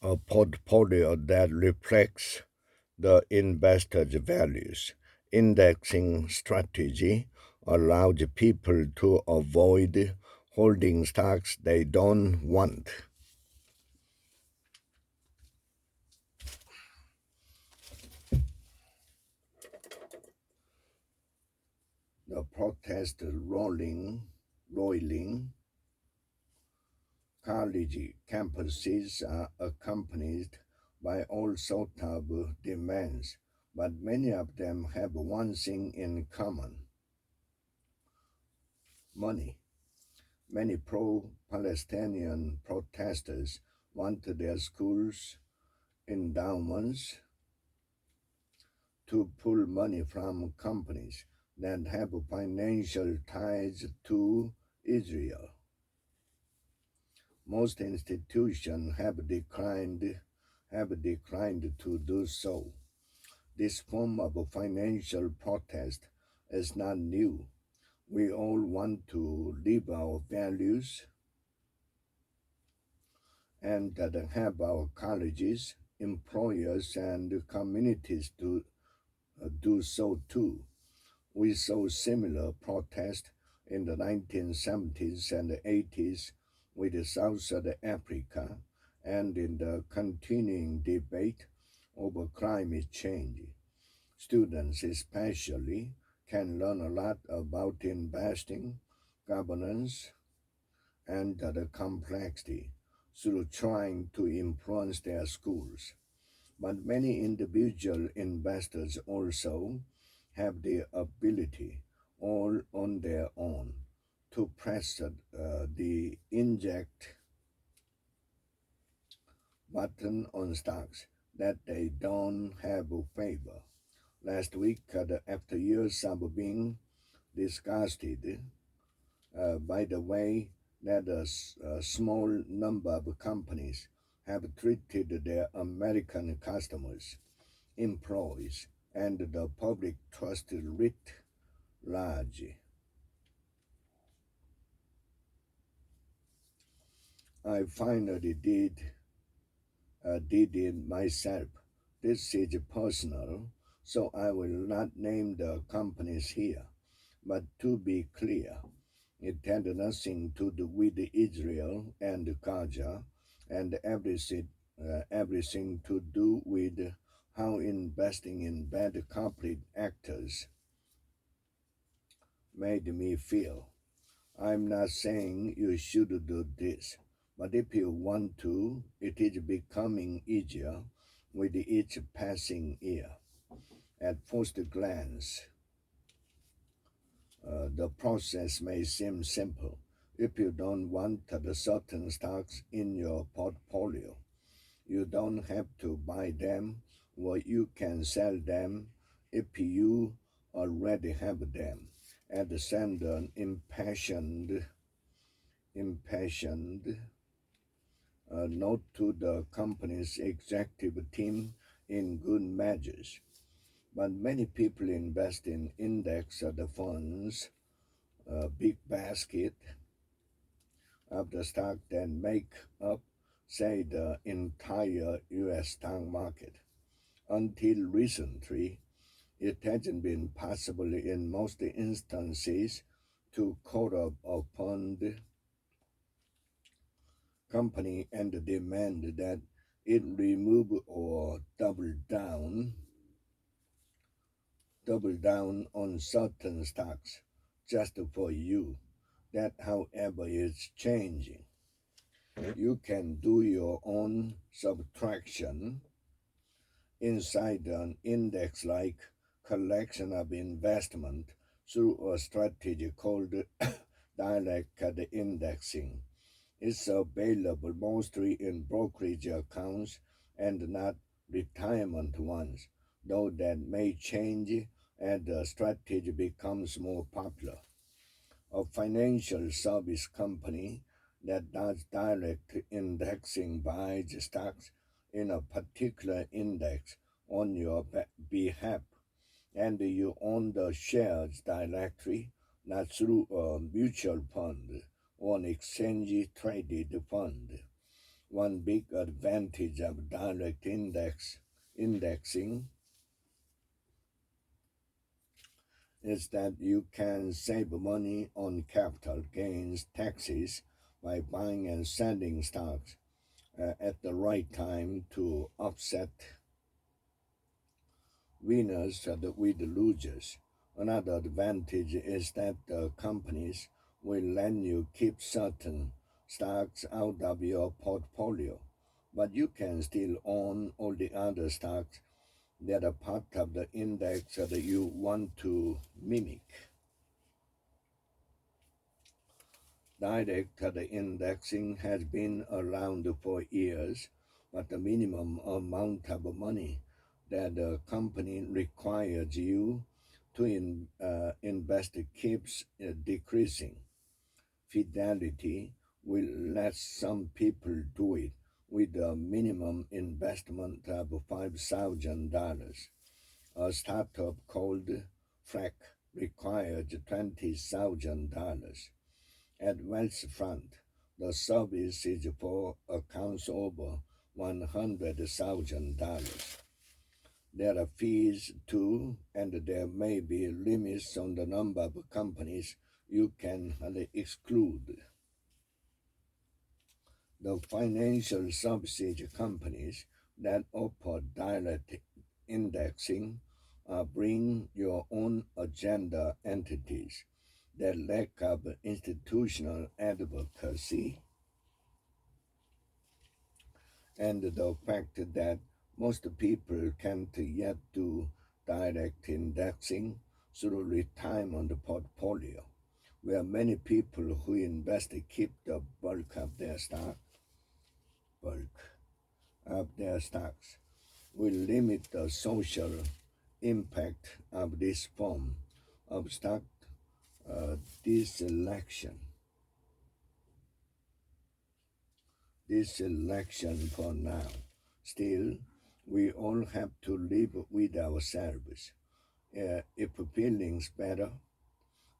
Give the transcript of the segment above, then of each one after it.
a portfolio that reflects the investor's values. Indexing strategy allows people to avoid holding stocks they don't want. The protest roiling college campuses are accompanied by all sorts of demands, but many of them have one thing in common: money. Many pro-Palestinian protesters want their schools' endowments to pull money from companies that have financial ties to Israel. Most institutions have declined to do so. This form of financial protest is not new. We all want to live our values and that have our colleges, employers, and communities to do so too. We saw similar protests in the 1970s and the 80s with South Africa and in the continuing debate over climate change. Students, especially, can learn a lot about investing, governance, and the complexity through trying to influence their schools. But many individual investors also have the ability, all on their own, to press the inject button on stocks that they don't have favor. Last week, after years of being disgusted by the way that a small number of companies have treated their American customers, employees, and the public trust writ large, I finally did it myself. This is personal, so I will not name the companies here. But to be clear, it had nothing to do with Israel and Gaza, and everything to do with how investing in bad corporate actors made me feel. I'm not saying you should do this, but if you want to, it is becoming easier with each passing year. At first glance, the process may seem simple. If you don't want the certain stocks in your portfolio, you don't have to buy them, or you can sell them if you already have them and send an impassioned note to the company's executive team in good measures. But many people invest in index funds, a big basket of the stock that make up, say, the entire U.S. stock market. Until recently, it hasn't been possible in most instances to call up a fund company and demand that it remove or double down on certain stocks just for you. That, however, is changing. You can do your own subtraction inside an index like collection of investment through a strategy called direct indexing. It's available mostly in brokerage accounts and not retirement ones, though that may change as the strategy becomes more popular. A financial service company that does direct indexing buys stocks in a particular index on your behalf, and you own the shares directly, not through a mutual fund or an exchange traded fund. One big advantage of direct indexing is that you can save money on capital gains taxes by buying and selling stocks at the right time to offset winners with losers. Another advantage is that the companies will let you keep certain stocks out of your portfolio, but you can still own all the other stocks that are part of the index that you want to mimic. Direct indexing has been around for years, but the minimum amount of money that the company requires you to invest keeps decreasing. Fidelity will let some people do it with a minimum investment of $5,000. A startup called Frac requires $20,000. At Wealthfront, the service is for accounts over $100,000. There are fees too, and there may be limits on the number of companies you can exclude. The financial services companies that offer direct indexing bring your own agenda entities. Their lack of institutional advocacy and the fact that most people can't yet do direct indexing through retirement portfolio, where many people who invest keep the bulk of their stocks, will limit the social impact of this form of stock deselection. This election for now. Still, we all have to live with ourselves. If feeling's better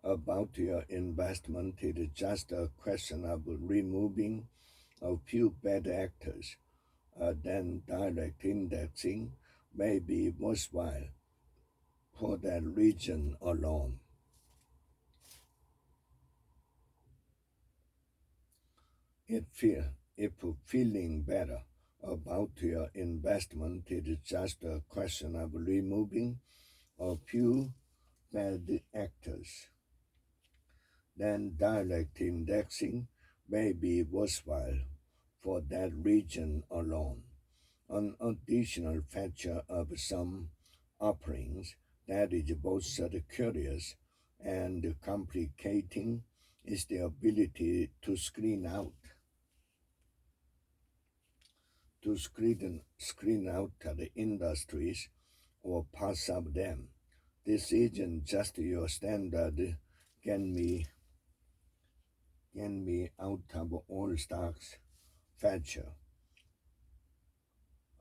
about your investment, it is just a question of removing a few bad actors. Then direct indexing may be worthwhile for that region alone. If feeling better about your investment, it is just a question of removing a few bad actors. Then direct indexing may be worthwhile for that region alone. An additional feature of some offerings that is both curious and complicating is the ability to screen out the industries or parts of them. This isn't just your standard can me out of all stocks feature.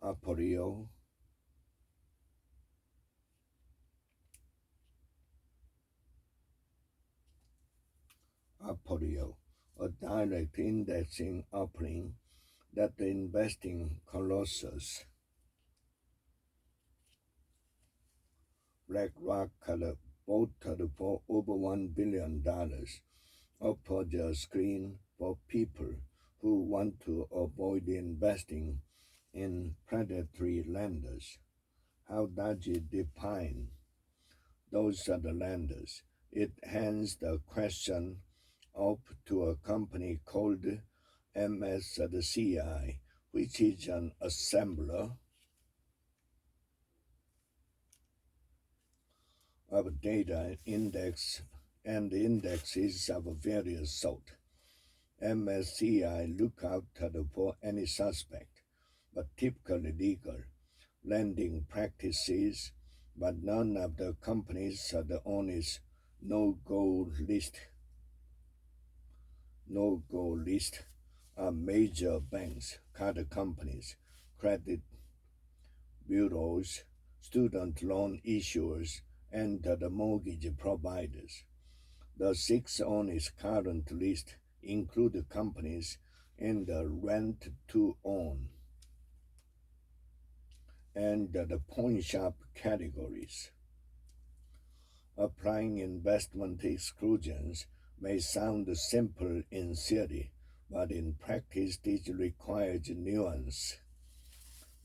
Aporio a direct indexing offering that the investing colossus BlackRock bought for over $1 billion offered a screen for people who want to avoid investing in predatory lenders. How does it define those are the lenders? It hands the question off to a company called MSCI, which is an assembler of data and indexes of various sort. MSCI look out for any suspect, but typically legal, lending practices, but none of the companies are on its no-go list. No-go list are major banks, card companies, credit bureaus, student loan issuers, and the mortgage providers. The 6 on its current list include companies in the rent to own and the pawn shop categories. Applying investment exclusions may sound simple in theory, but in practice this requires nuance.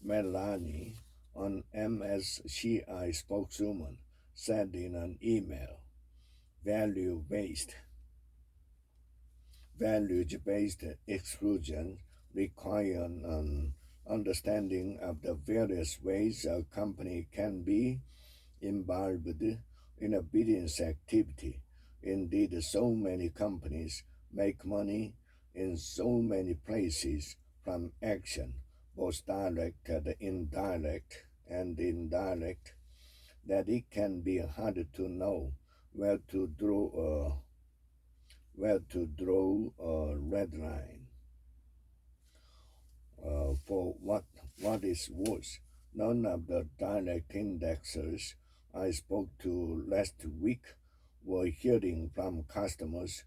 Melanie, an MSCI spokeswoman, said in an email, values-based exclusion require an understanding of the various ways a company can be involved in a business activity. Indeed, so many companies make money in so many places from action, both direct and indirect, that it can be hard to know where to draw a red line. For what is worse, none of the direct indexers I spoke to last week were hearing from customers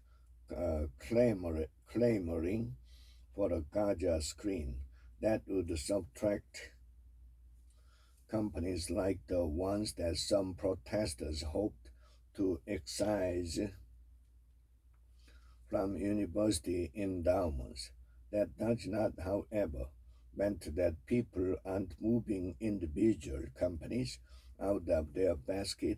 clamoring for a Gaja screen that would subtract companies like the ones that some protesters hoped to excise from university endowments. That does not, however, mean that people aren't moving individual companies out of their basket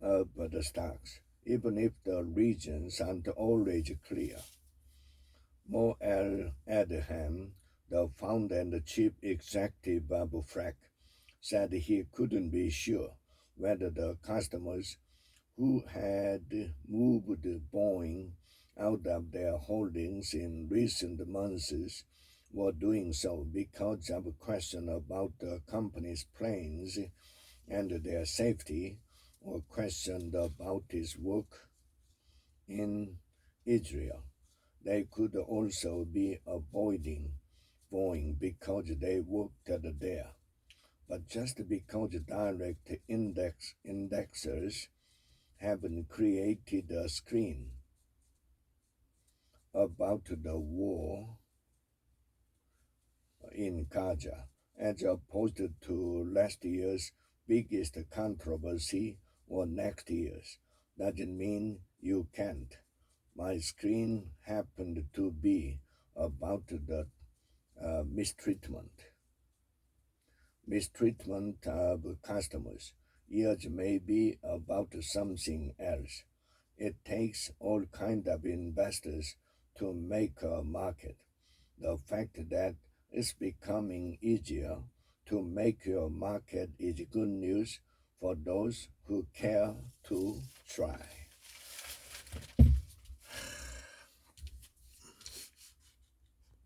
of the stocks, even if the reasons aren't always clear. Mo Adham, the founder and the chief executive of FRAC, said he couldn't be sure whether the customers who had moved Boeing out of their holdings in recent months were doing so because of a question about the company's planes and their safety, or questioned about his work in Israel. They could also be avoiding Boeing because they worked there. But just because direct indexers haven't created a screen about the war in Gaza, as opposed to last year's biggest controversy or next year's, doesn't mean you can't. My screen happened to be about the mistreatment of customers. Yours may be about something else. It takes all kinds of investors to make a market. The fact that it's becoming easier to make your market is good news for those who care to try.